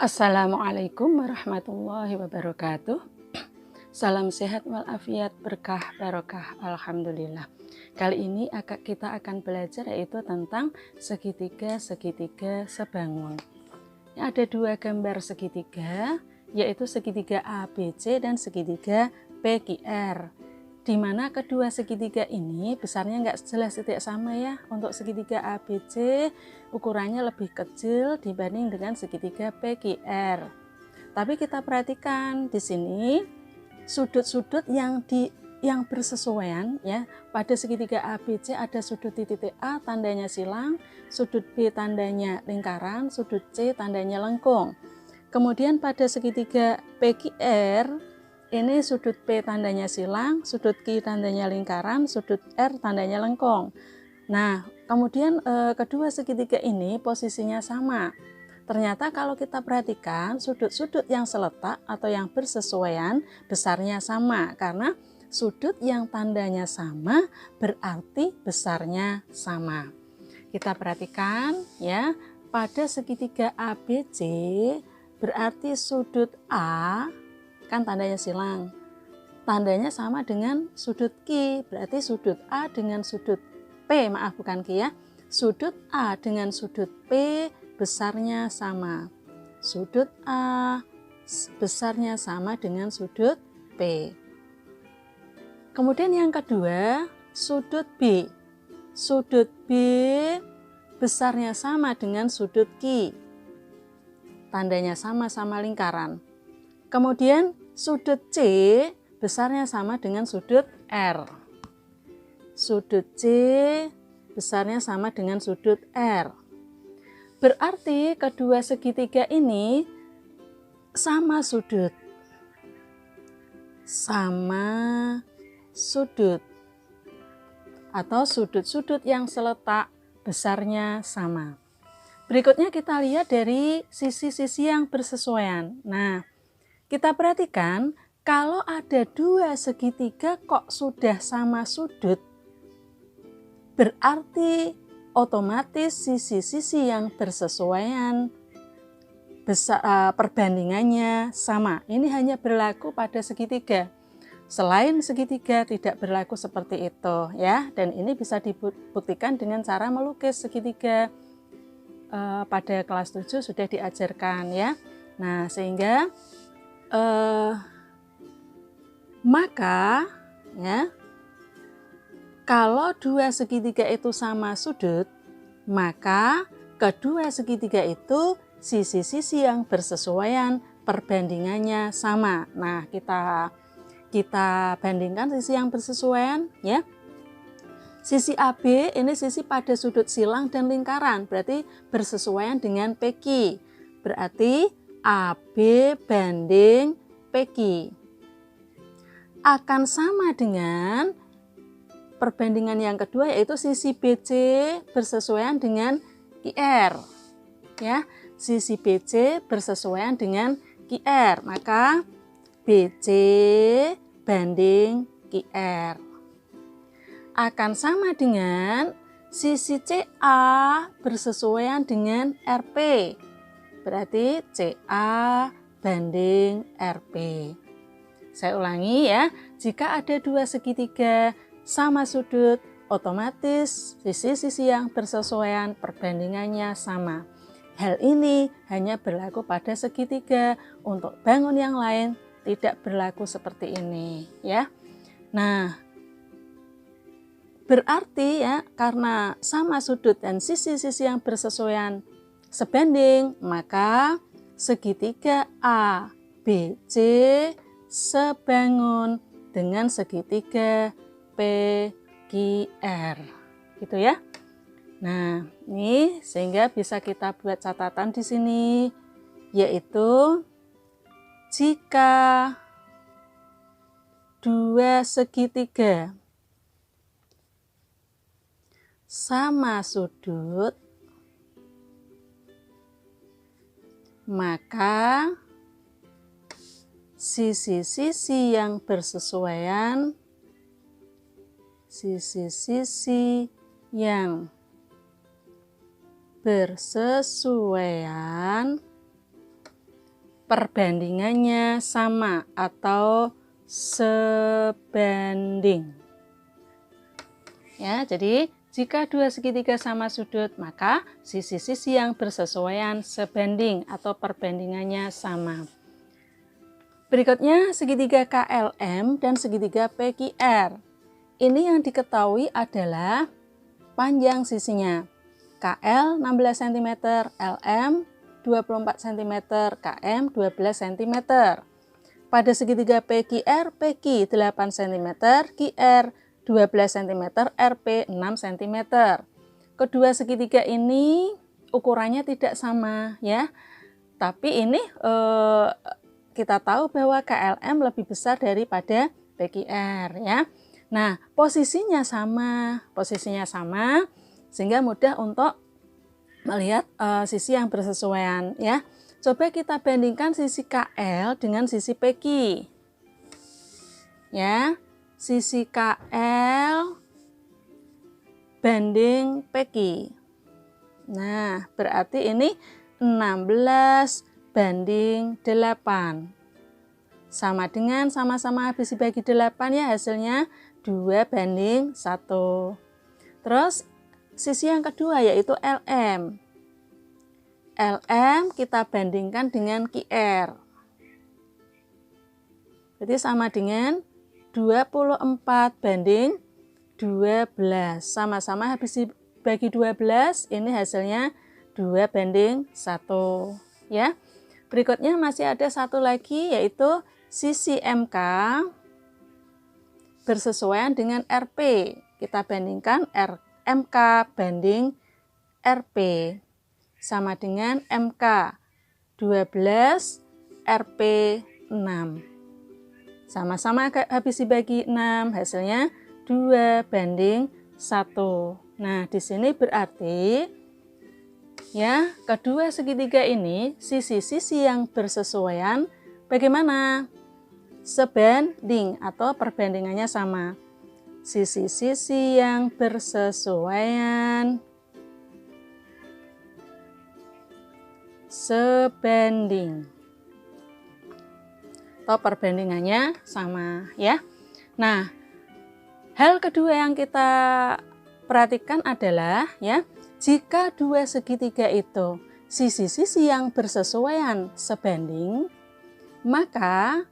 Assalamualaikum warahmatullahi wabarakatuh. Salam sehat walafiat, berkah barokah, alhamdulillah. Kali ini kita akan belajar yaitu tentang segitiga sebangun. Ada dua gambar segitiga, yaitu segitiga ABC dan segitiga PQR. Di mana kedua segitiga ini besarnya nggak jelas tidak sama ya. Untuk segitiga ABC ukurannya lebih kecil dibanding dengan segitiga PQR. Tapi kita perhatikan di sini sudut-sudut yang bersesuaian ya. Pada segitiga ABC ada sudut di titik A tandanya silang, sudut B tandanya lingkaran, sudut C tandanya lengkung. Kemudian pada segitiga PQR ini sudut P tandanya silang, sudut Q tandanya lingkaran, sudut R tandanya lengkung. Nah, kemudian kedua segitiga ini posisinya sama. Ternyata kalau kita perhatikan sudut-sudut yang seletak atau yang bersesuaian besarnya sama. Karena sudut yang tandanya sama berarti besarnya sama. Kita perhatikan ya, pada segitiga ABC berarti sudut A kan tandanya silang, tandanya sama dengan sudut Q, berarti sudut A dengan sudut P, bukan Q ya, sudut A dengan sudut P besarnya sama, sudut A besarnya sama dengan sudut P. Kemudian yang kedua, sudut B besarnya sama dengan sudut Q, tandanya sama-sama lingkaran. Kemudian sudut C besarnya sama dengan sudut R. Sudut C besarnya sama dengan sudut R. Berarti kedua segitiga ini sama sudut. Sama sudut. Atau sudut-sudut yang seletak besarnya sama. Berikutnya kita lihat dari sisi-sisi yang bersesuaian. Nah, kita perhatikan kalau ada dua segitiga kok sudah sama sudut, berarti otomatis sisi-sisi yang bersesuaian perbandingannya sama. Ini hanya berlaku pada segitiga. Selain segitiga tidak berlaku seperti itu ya. Dan ini bisa dibuktikan dengan cara melukis segitiga. Pada kelas 7 sudah diajarkan ya. Nah, sehingga maka ya, kalau dua segitiga itu sama sudut, maka kedua segitiga itu sisi-sisi yang bersesuaian perbandingannya sama. Nah, kita bandingkan sisi yang bersesuaian ya. Sisi AB ini sisi pada sudut silang dan lingkaran, berarti bersesuaian dengan PQ. Berarti AB banding PQ akan sama dengan perbandingan yang kedua, yaitu sisi BC bersesuaian dengan QR ya. Sisi BC bersesuaian dengan QR, maka BC banding QR akan sama dengan sisi CA bersesuaian dengan RP. Berarti CA banding RP. Saya ulangi ya, jika ada dua segitiga sama sudut, otomatis sisi-sisi yang bersesuaian perbandingannya sama. Hal ini hanya berlaku pada segitiga, untuk bangun yang lain tidak berlaku seperti ini ya. Nah, berarti ya, karena sama sudut dan sisi-sisi yang bersesuaian sebanding, maka segitiga ABC sebangun dengan segitiga PQR. Gitu ya. Nah, ini sehingga bisa kita buat catatan di sini, yaitu jika dua segitiga sama sudut, maka sisi-sisi yang bersesuaian, perbandingannya sama atau sebanding. Ya, jadi jika dua segitiga sama sudut, maka sisi-sisi yang bersesuaian sebanding atau perbandingannya sama. Berikutnya segitiga KLM dan segitiga PQR. Ini yang diketahui adalah panjang sisinya. KL 16 cm, LM 24 cm, KM 12 cm. Pada segitiga PQR, PQ 8 cm, QR 12 cm, RP 6 cm. Kedua segitiga ini ukurannya tidak sama ya. Tapi ini kita tahu bahwa KLM lebih besar daripada PQR ya. Nah, posisinya sama sehingga mudah untuk melihat sisi yang bersesuaian ya. Coba kita bandingkan sisi KL dengan sisi PQ. Ya, sisi KL banding PQ. Nah, berarti ini 16 banding 8. Sama dengan sama-sama habis dibagi 8 ya, hasilnya 2 banding 1. Terus sisi yang kedua yaitu LM. LM kita bandingkan dengan QR. Jadi sama dengan 24 banding 12. Sama-sama habis dibagi 12, ini hasilnya 2 banding 1. Ya. Berikutnya masih ada satu lagi yaitu sisi MK bersesuaian dengan RP. Kita bandingkan MK banding RP sama dengan MK 12, RP 6. Sama-sama habis dibagi 6, hasilnya 2 banding 1. Nah, di sini berarti ya, kedua segitiga ini sisi-sisi yang bersesuaian bagaimana? Sebanding atau perbandingannya sama. Sisi-sisi yang bersesuaian sebanding atau perbandingannya sama ya. Nah, hal kedua yang kita perhatikan adalah ya, jika dua segitiga itu sisi-sisi yang bersesuaian sebanding, maka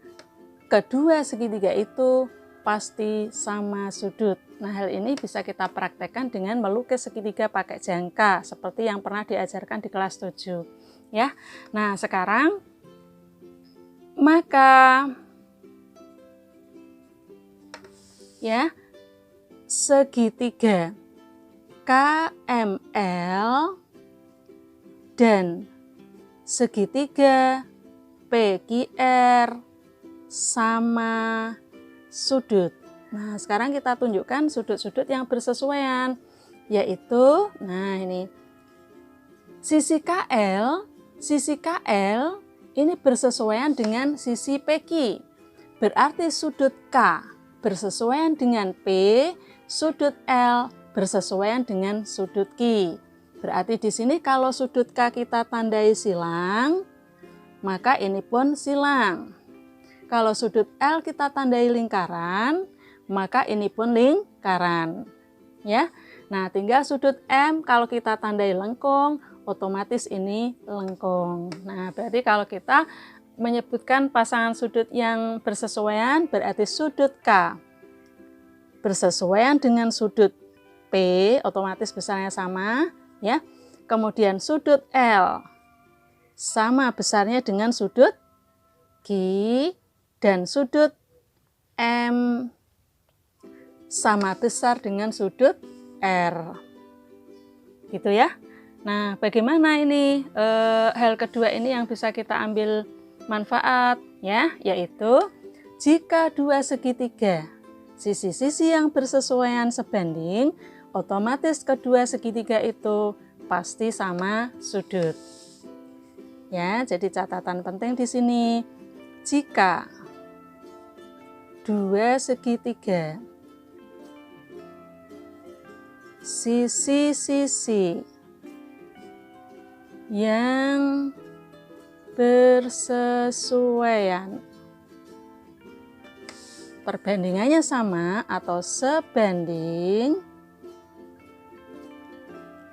kedua segitiga itu pasti sama sudut. Nah, hal ini bisa kita praktekkan dengan melukis segitiga pakai jangka seperti yang pernah diajarkan di kelas 7 ya. Nah, sekarang maka ya, segitiga KML dan segitiga PQR sama sudut. Nah, sekarang kita tunjukkan sudut-sudut yang bersesuaian, yaitu, nah ini, sisi KL ini bersesuaian dengan sisi PQ. Berarti sudut K bersesuaian dengan P, sudut L bersesuaian dengan sudut Q. Berarti di sini kalau sudut K kita tandai silang, maka ini pun silang. Kalau sudut L kita tandai lingkaran, maka ini pun lingkaran. Ya. Nah, tinggal sudut M kalau kita tandai lengkung, otomatis ini lengkung. Nah, berarti kalau kita menyebutkan pasangan sudut yang bersesuaian, berarti sudut K bersesuaian dengan sudut P, otomatis besarnya sama, ya. Kemudian sudut L sama besarnya dengan sudut Q, dan sudut M sama besar dengan sudut R. Gitu ya. Nah, bagaimana ini hal kedua ini yang bisa kita ambil manfaat ya, yaitu jika dua segitiga sisi-sisi yang bersesuaian sebanding, otomatis kedua segitiga itu pasti sama sudut. Ya, jadi catatan penting di sini, jika dua segitiga sisi-sisi yang bersesuaian. Perbandingannya sama atau sebanding,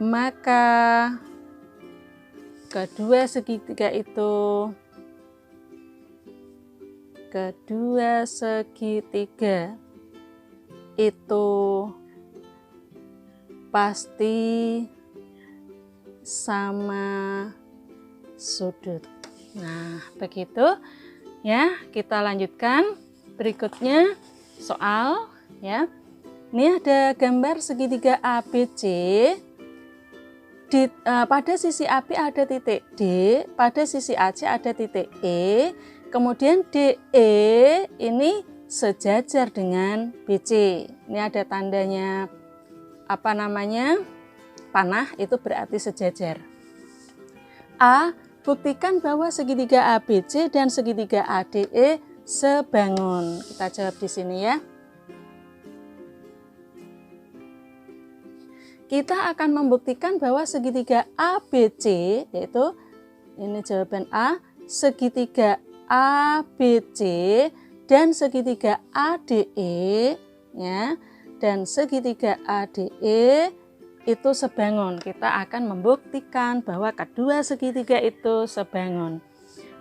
maka kedua segitiga itu pasti sama sudut. Nah, begitu ya. Kita lanjutkan berikutnya soal ya. Ini ada gambar segitiga ABC. Pada sisi AB ada titik D, pada sisi AC ada titik E. Kemudian DE ini sejajar dengan BC. Ini ada tandanya panah, itu berarti sejajar. A, buktikan bahwa segitiga ABC dan segitiga ADE sebangun. Kita jawab di sini ya. Kita akan membuktikan bahwa segitiga ABC, yaitu ini jawaban A, segitiga ABC dan segitiga ADE ya, dan segitiga ADE itu sebangun. Kita akan membuktikan bahwa kedua segitiga itu sebangun.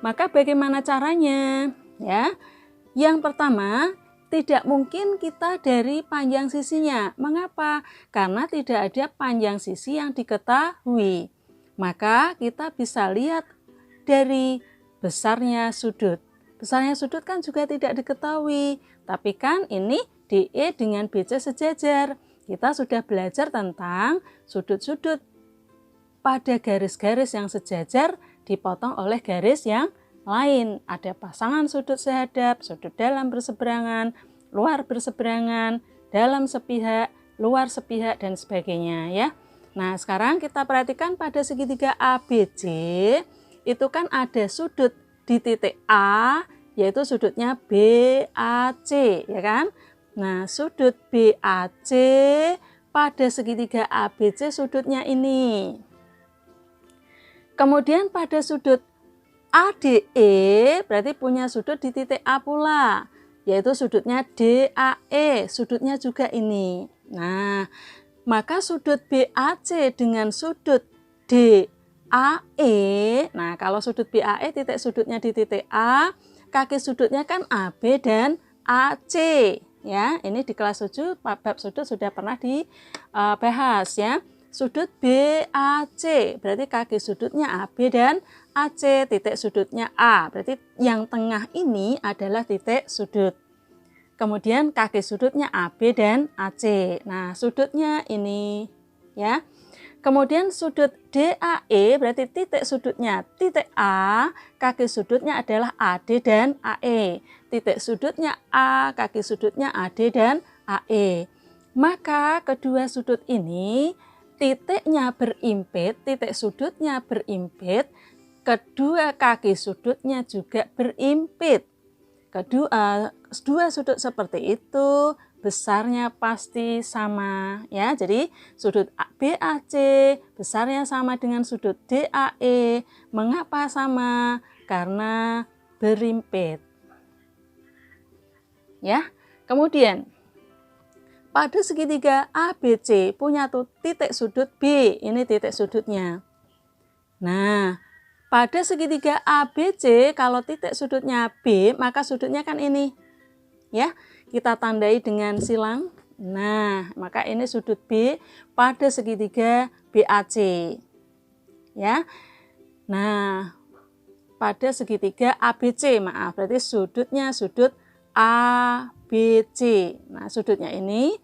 Maka bagaimana caranya? Ya, yang pertama, tidak mungkin kita dari panjang sisinya. Mengapa? Karena tidak ada panjang sisi yang diketahui. Maka kita bisa lihat dari besarnya sudut. Besarnya sudut kan juga tidak diketahui. Tapi kan ini DE dengan BC sejajar. Kita sudah belajar tentang sudut-sudut. Pada garis-garis yang sejajar dipotong oleh garis yang lain. Ada pasangan sudut sehadap, sudut dalam berseberangan, luar berseberangan, dalam sepihak, luar sepihak, dan sebagainya ya. Nah, sekarang kita perhatikan pada segitiga ABC, itu kan ada sudut di titik A, yaitu sudutnya BAC, ya kan? Nah, sudut BAC pada segitiga ABC sudutnya ini. Kemudian pada sudut ADE berarti punya sudut di titik A pula, yaitu sudutnya DAE, sudutnya juga ini. Nah, maka sudut BAC dengan sudut DAE, nah kalau sudut BAE titik sudutnya di titik A, kaki sudutnya kan AB dan AC ya. Ini di kelas 7 bab sudut sudah pernah dibahas ya. Sudut BAC berarti kaki sudutnya AB dan AC, titik sudutnya A. Berarti yang tengah ini adalah titik sudut. Kemudian kaki sudutnya AB dan AC. Nah, sudutnya ini ya. Kemudian sudut DAE berarti titik sudutnya titik A, kaki sudutnya adalah AD dan AE. Titik sudutnya A, kaki sudutnya AD dan AE. Maka kedua sudut ini titiknya berimpit, titik sudutnya berimpit, kedua kaki sudutnya juga berimpit. Dua sudut seperti itu besarnya pasti sama ya. Jadi sudut BAC besarnya sama dengan sudut DAE. Mengapa sama? Karena berimpit. Ya. Kemudian pada segitiga ABC punya tuh titik sudut B. Ini titik sudutnya. Nah, pada segitiga ABC kalau titik sudutnya B, maka sudutnya kan ini. Ya. Kita tandai dengan silang. Nah, maka ini sudut B pada segitiga BAC. Ya. Nah, pada segitiga ABC, maaf, berarti sudutnya sudut ABC. Nah, sudutnya ini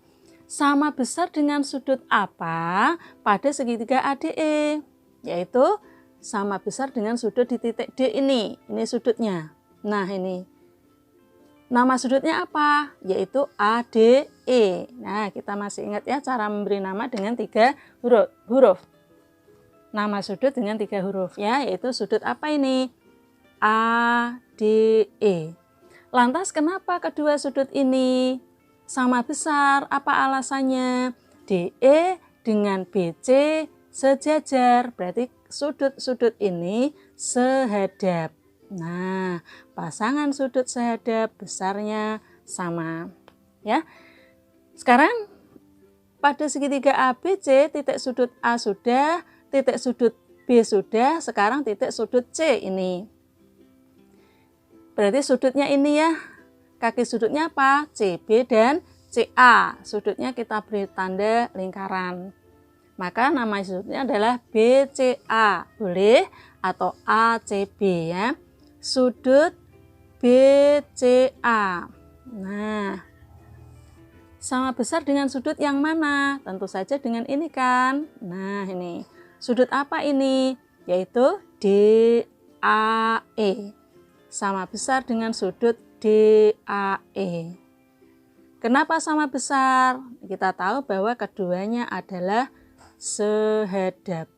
sama besar dengan sudut apa pada segitiga ADE, yaitu sama besar dengan sudut di titik D ini. Ini sudutnya. Nah, ini. Nama sudutnya apa? Yaitu ADE. Nah, kita masih ingat ya cara memberi nama dengan 3 huruf. Nama sudut dengan 3 huruf ya, yaitu sudut apa ini? ADE. Lantas kenapa kedua sudut ini sama besar? Apa alasannya? DE dengan BC sejajar, berarti sudut-sudut ini sehadap. Nah, pasangan sudut sehadap besarnya sama. Ya. Sekarang pada segitiga ABC, titik sudut A sudah, titik sudut B sudah, sekarang titik sudut C ini. Berarti sudutnya ini ya, kaki sudutnya apa? CB dan CA. Sudutnya kita beri tanda lingkaran. Maka nama sudutnya adalah BCA, boleh, atau ACB ya. Sudut BCA. Nah, sama besar dengan sudut yang mana? Tentu saja dengan ini kan. Nah, ini. Sudut apa ini? Yaitu DAE. Sama besar dengan sudut DAE. Kenapa sama besar? Kita tahu bahwa keduanya adalah sehadap.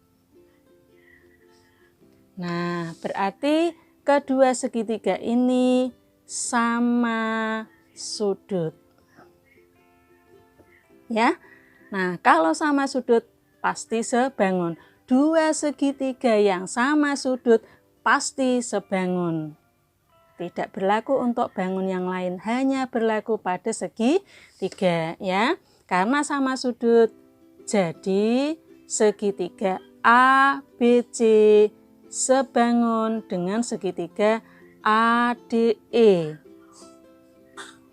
Nah, berarti kedua segitiga ini sama sudut. Ya. Nah, kalau sama sudut pasti sebangun. Dua segitiga yang sama sudut pasti sebangun. Tidak berlaku untuk bangun yang lain, hanya berlaku pada segitiga ya. Karena sama sudut, jadi segitiga ABC sebangun dengan segitiga ADE.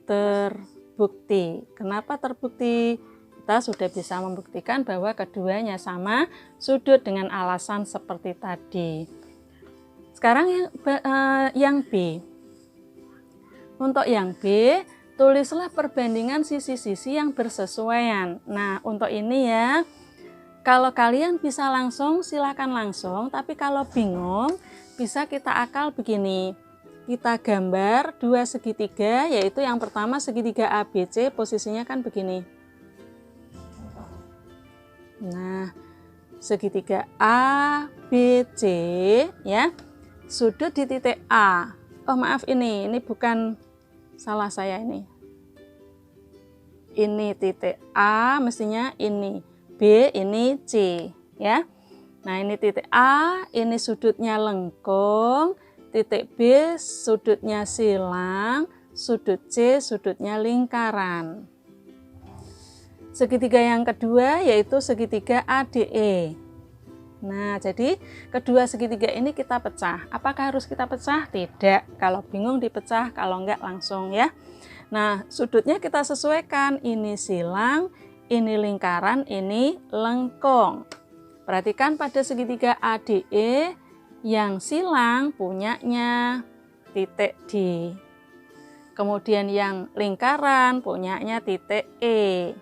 Terbukti. Kenapa terbukti? Kita sudah bisa membuktikan bahwa keduanya sama sudut dengan alasan seperti tadi. Sekarang yang B. Untuk yang B, tulislah perbandingan sisi-sisi yang bersesuaian. Nah, untuk ini ya, kalau kalian bisa langsung, silakan langsung. Tapi kalau bingung, bisa kita akal begini. Kita gambar dua segitiga, yaitu yang pertama segitiga ABC, posisinya kan begini. Nah, segitiga ABC, ya, sudut di titik A. Oh maaf, ini bukan salah saya ini. Ini titik A, mestinya ini. B, ini C, ya. Nah, ini titik A, ini sudutnya lengkung, titik B sudutnya silang, sudut C sudutnya lingkaran. Segitiga yang kedua yaitu segitiga ADE. Nah, jadi kedua segitiga ini kita pecah. Apakah harus kita pecah? Tidak. Kalau bingung dipecah, kalau enggak langsung ya. Nah, sudutnya kita sesuaikan. Ini silang, ini lingkaran, ini lengkung. Perhatikan pada segitiga ADE, yang silang punyanya titik D. Kemudian yang lingkaran punyanya titik E.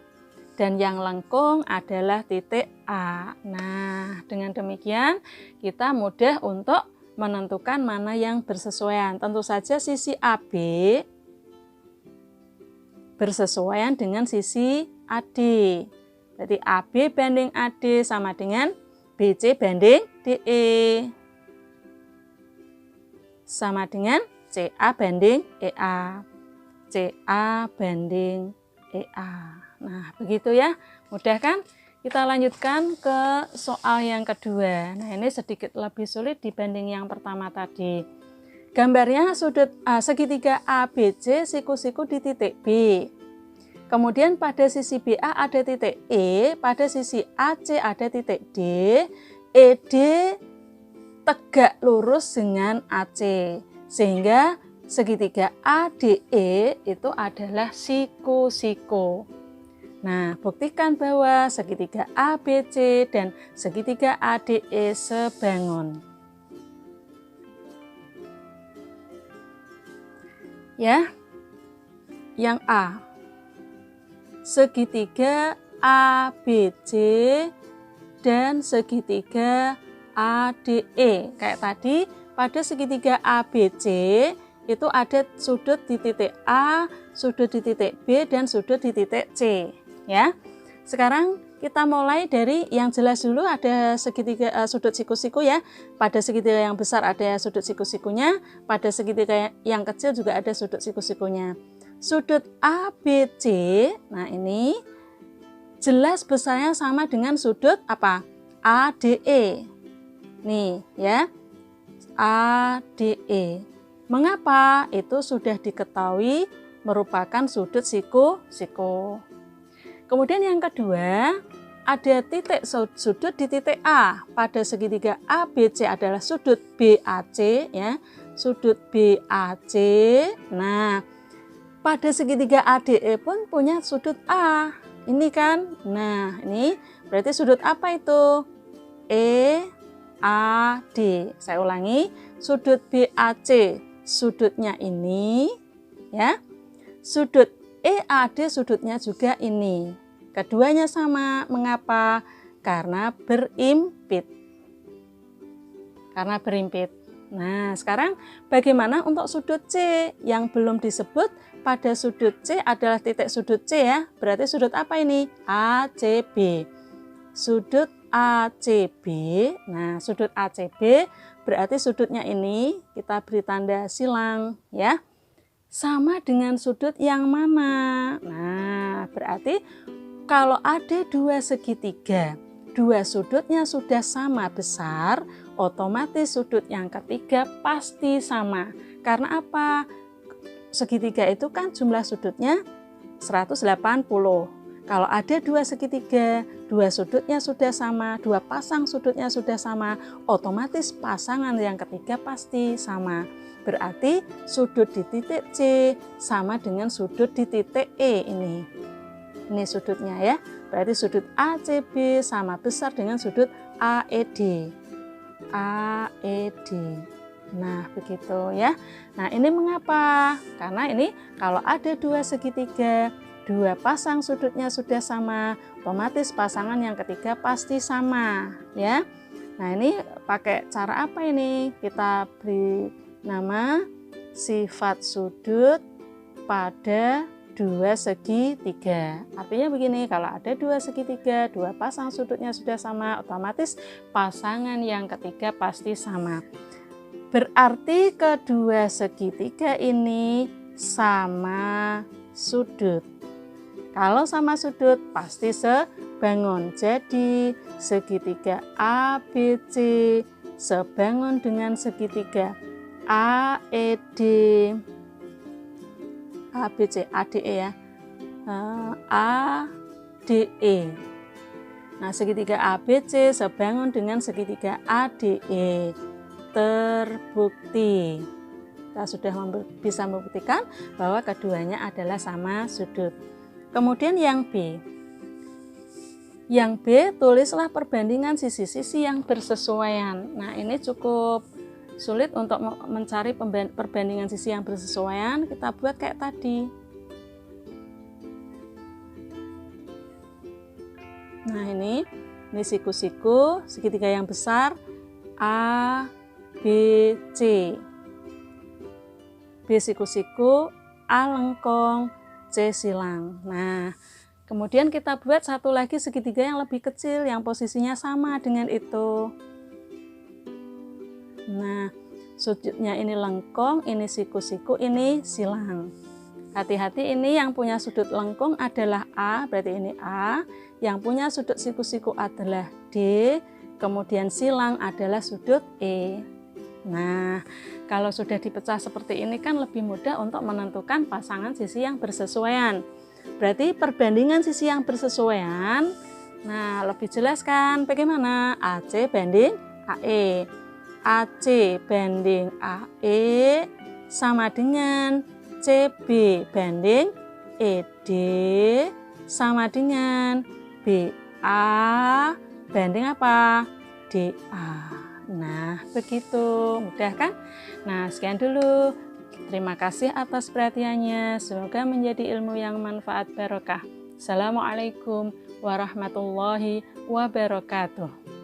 Dan yang lengkung adalah titik A. Nah, dengan demikian kita mudah untuk menentukan mana yang bersesuaian. Tentu saja sisi AB bersesuaian dengan sisi AD. Berarti AB banding AD sama dengan BC banding DE. Sama dengan CA banding EA. CA banding EA. Nah, begitu ya. Mudah kan? Kita lanjutkan ke soal yang kedua. Nah, ini sedikit lebih sulit dibanding yang pertama tadi. Gambarnya sudut segitiga ABC siku-siku di titik B. Kemudian pada sisi BA ada titik E, pada sisi AC ada titik D. ED tegak lurus dengan AC. Sehingga segitiga ADE itu adalah siku-siku. Nah, buktikan bahwa segitiga ABC dan segitiga ADE sebangun. Ya, yang A, segitiga ABC dan segitiga ADE. Kayak tadi, pada segitiga ABC itu ada sudut di titik A, sudut di titik B, dan sudut di titik C. Ya, sekarang kita mulai dari yang jelas dulu. Ada segitiga sudut siku-siku ya. Pada segitiga yang besar ada sudut siku-sikunya, pada segitiga yang kecil juga ada sudut siku-sikunya. Sudut ABC, nah ini jelas besarnya sama dengan sudut apa? ADE. Nih ya, ADE. Mengapa? Itu sudah diketahui merupakan sudut siku. Kemudian yang kedua, ada titik sudut di titik A. Pada segitiga ABC adalah sudut BAC ya. Sudut BAC. Nah, pada segitiga ADE pun punya sudut A. Ini kan. Nah, ini berarti sudut apa itu? EAD. Saya ulangi, sudut BAC sudutnya ini ya. Sudut EAD sudutnya juga ini. Keduanya sama. Mengapa? Karena berimpit. Nah, sekarang bagaimana untuk sudut C? Yang belum disebut pada sudut C adalah titik sudut C ya. Berarti sudut apa ini? ACB. Sudut ACB. Nah, sudut ACB berarti sudutnya ini kita beri tanda silang ya. Sama dengan sudut yang mana? Nah, berarti kalau ada dua segitiga, dua sudutnya sudah sama besar, otomatis sudut yang ketiga pasti sama. Karena apa? Segitiga itu kan jumlah sudutnya 180. Kalau ada dua segitiga, dua sudutnya sudah sama, dua pasang sudutnya sudah sama, otomatis pasangan yang ketiga pasti sama. Berarti sudut di titik C sama dengan sudut di titik E ini. Ini sudutnya ya. Berarti sudut ACB sama besar dengan sudut AED. AED. Nah, begitu ya. Nah, ini mengapa? Karena ini kalau ada dua segitiga, dua pasang sudutnya sudah sama, otomatis pasangan yang ketiga pasti sama ya. Nah, ini pakai cara apa ini? Kita beri nama sifat sudut pada dua segitiga. Artinya begini, kalau ada dua segitiga, dua pasang sudutnya sudah sama, otomatis pasangan yang ketiga pasti sama. Berarti kedua segitiga ini sama sudut. Kalau sama sudut pasti sebangun. Jadi segitiga ABC sebangun dengan segitiga AED, ABC, ADE ya, ADE. Nah, segitiga ABC sebangun dengan segitiga ADE. Terbukti. Kita sudah bisa membuktikan bahwa keduanya adalah sama sudut. Kemudian yang B. Yang B, tulislah perbandingan sisi-sisi yang bersesuaian. Nah, ini cukup sulit untuk mencari perbandingan sisi yang bersesuaian. Kita buat kayak tadi. Nah, ini siku-siku segitiga yang besar A, B, C. B siku-siku, A lengkung, C silang. Nah, kemudian kita buat satu lagi segitiga yang lebih kecil yang posisinya sama dengan itu. Nah, sudutnya ini lengkung, ini siku-siku, ini silang. Hati-hati, ini yang punya sudut lengkung adalah A, berarti ini A. Yang punya sudut siku-siku adalah D, kemudian silang adalah sudut E. Nah, kalau sudah dipecah seperti ini kan lebih mudah untuk menentukan pasangan sisi yang bersesuaian. Berarti perbandingan sisi yang bersesuaian, nah lebih jelas kan bagaimana? AC banding AE. AC banding AE sama dengan CB banding ED sama dengan BA banding apa? DA. Nah, begitu. Mudah kan? Nah, sekian dulu. Terima kasih atas perhatiannya. Semoga menjadi ilmu yang manfaat barokah. Assalamualaikum warahmatullahi wabarakatuh.